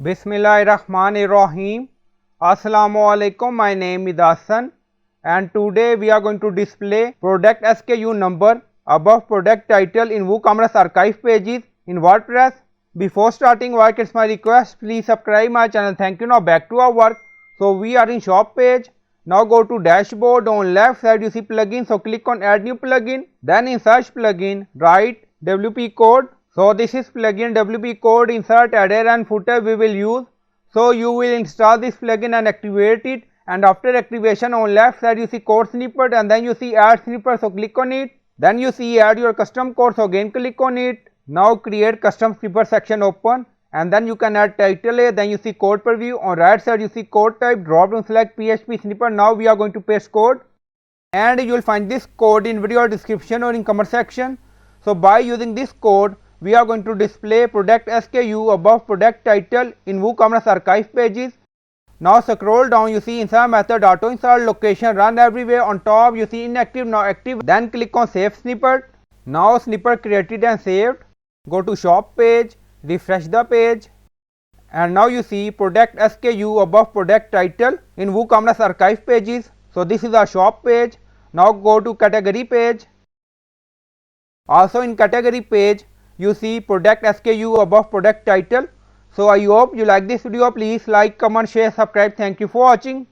Bismillahirrahmanirrahim. Assalamualaikum. My name is Hassan and today we are going to display product SKU number above product title in WooCommerce archive pages in WordPress. Before starting work, it's my request, please subscribe my channel. Thank you. Now back to our work. So we are in shop page. Now go to dashboard. On left side you see plugin, so click on add new plugin. Then in search plugin write WP code. So this is plugin WP code, insert header and footer we will use. So you will install this plugin and activate it, and after activation on left side you see code snippet and then you see add snippet, so click on it. Then you see add your custom code, so again click on it. Now create custom snippet section open and then you can add title A, then you see code preview. On right side you see code type, drop down select PHP snippet. Now we are going to paste code and you will find this code in video description or in comment section. So by using this code we are going to display product SKU above product title in WooCommerce archive pages. Now scroll down, you see insert method, auto insert location, run everywhere. On top you see inactive, now active. Then click on save snippet. Now snippet created and saved. Go to shop page, refresh the page, and now you see product SKU above product title in WooCommerce archive pages. So this is our shop page. Now go to category page. Also in category page you see product SKU above product title. So I hope you like this video. Please like, comment, share, subscribe. Thank you for watching.